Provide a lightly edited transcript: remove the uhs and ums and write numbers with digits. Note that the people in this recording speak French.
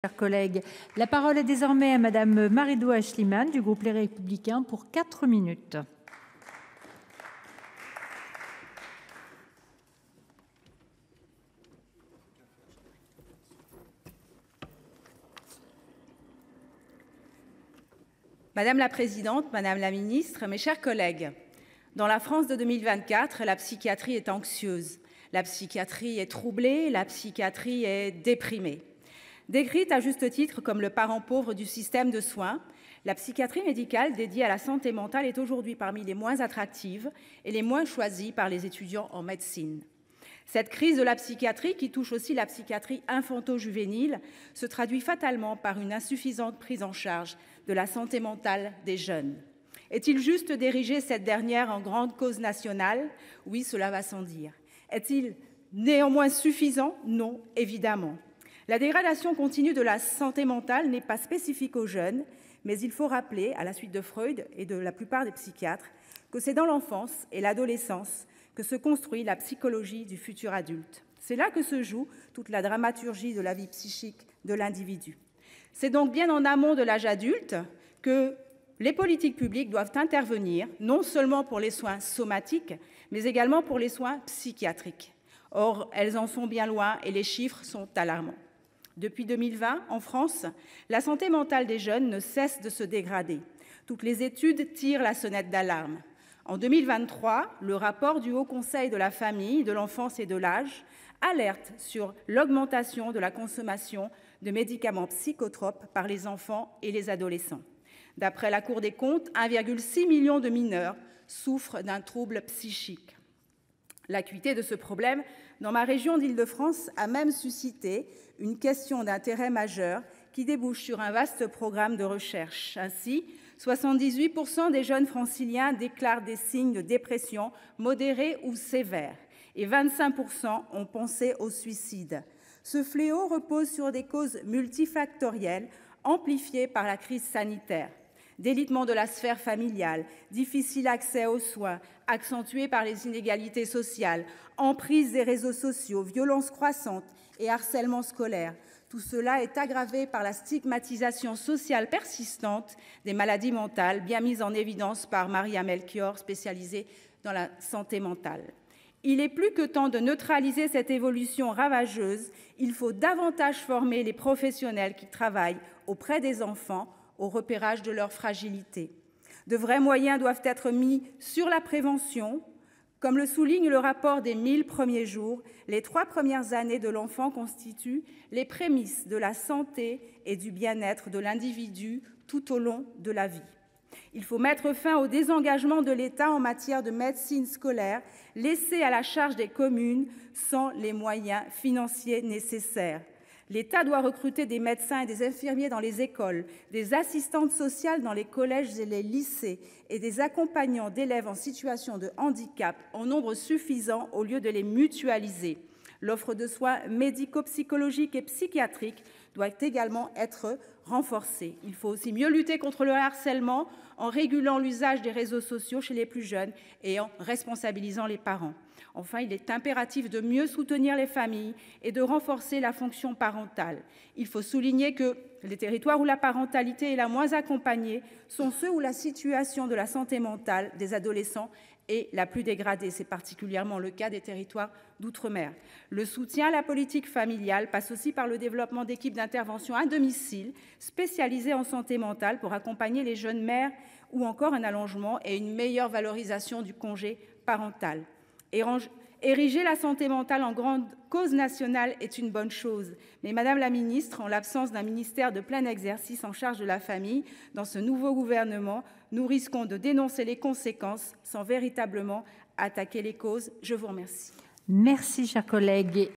Chers collègues, la parole est désormais à Madame Maridou Aeschlimann du groupe Les Républicains pour 4 minutes. Madame la Présidente, Madame la Ministre, mes chers collègues, dans la France de 2024, la psychiatrie est anxieuse, la psychiatrie est troublée, la psychiatrie est déprimée. Décrite à juste titre comme le parent pauvre du système de soins, la psychiatrie médicale dédiée à la santé mentale est aujourd'hui parmi les moins attractives et les moins choisies par les étudiants en médecine. Cette crise de la psychiatrie, qui touche aussi la psychiatrie infanto-juvénile, se traduit fatalement par une insuffisante prise en charge de la santé mentale des jeunes. Est-il juste d'ériger cette dernière en grande cause nationale? Oui, cela va sans dire. Est-il néanmoins suffisant? Non, évidemment. La dégradation continue de la santé mentale n'est pas spécifique aux jeunes, mais il faut rappeler, à la suite de Freud et de la plupart des psychiatres, que c'est dans l'enfance et l'adolescence que se construit la psychologie du futur adulte. C'est là que se joue toute la dramaturgie de la vie psychique de l'individu. C'est donc bien en amont de l'âge adulte que les politiques publiques doivent intervenir, non seulement pour les soins somatiques, mais également pour les soins psychiatriques. Or, elles en sont bien loin et les chiffres sont alarmants. Depuis 2020, en France, la santé mentale des jeunes ne cesse de se dégrader. Toutes les études tirent la sonnette d'alarme. En 2023, le rapport du Haut Conseil de la famille, de l'enfance et de l'âge alerte sur l'augmentation de la consommation de médicaments psychotropes par les enfants et les adolescents. D'après la Cour des comptes, 1,6 million de mineurs souffrent d'un trouble psychique. L'acuité de ce problème dans ma région d'Île-de-France a même suscité une question d'intérêt majeur qui débouche sur un vaste programme de recherche. Ainsi, 78% des jeunes franciliens déclarent des signes de dépression modérés ou sévères et 25% ont pensé au suicide. Ce fléau repose sur des causes multifactorielles amplifiées par la crise sanitaire. Délitement de la sphère familiale, difficile accès aux soins, accentué par les inégalités sociales, emprise des réseaux sociaux, violences croissantes et harcèlement scolaire. Tout cela est aggravé par la stigmatisation sociale persistante des maladies mentales, bien mise en évidence par Maria Melchior, spécialisée dans la santé mentale. Il est plus que temps de neutraliser cette évolution ravageuse. Il faut davantage former les professionnels qui travaillent auprès des enfants au repérage de leur fragilité. De vrais moyens doivent être mis sur la prévention. Comme le souligne le rapport des 1000 premiers jours, les 3 premières années de l'enfant constituent les prémices de la santé et du bien-être de l'individu tout au long de la vie. Il faut mettre fin au désengagement de l'État en matière de médecine scolaire, laissée à la charge des communes sans les moyens financiers nécessaires. L'État doit recruter des médecins et des infirmiers dans les écoles, des assistantes sociales dans les collèges et les lycées et des accompagnants d'élèves en situation de handicap en nombre suffisant au lieu de les mutualiser. L'offre de soins médico-psychologiques et psychiatriques doit également être renforcée. Il faut aussi mieux lutter contre le harcèlement en régulant l'usage des réseaux sociaux chez les plus jeunes et en responsabilisant les parents. Enfin, il est impératif de mieux soutenir les familles et de renforcer la fonction parentale. Il faut souligner que les territoires où la parentalité est la moins accompagnée sont ceux où la situation de la santé mentale des adolescents est la plus dégradée. C'est particulièrement le cas des territoires d'outre-mer. Le soutien à la politique familiale passe aussi par le développement d'équipes d'intervention à domicile spécialisées en santé mentale pour accompagner les jeunes mères ou encore un allongement et une meilleure valorisation du congé parental. Ériger la santé mentale en grande cause nationale est une bonne chose. Mais Madame la Ministre, en l'absence d'un ministère de plein exercice en charge de la famille, dans ce nouveau gouvernement, nous risquons de dénoncer les conséquences sans véritablement attaquer les causes. Je vous remercie. Merci, chers collègues.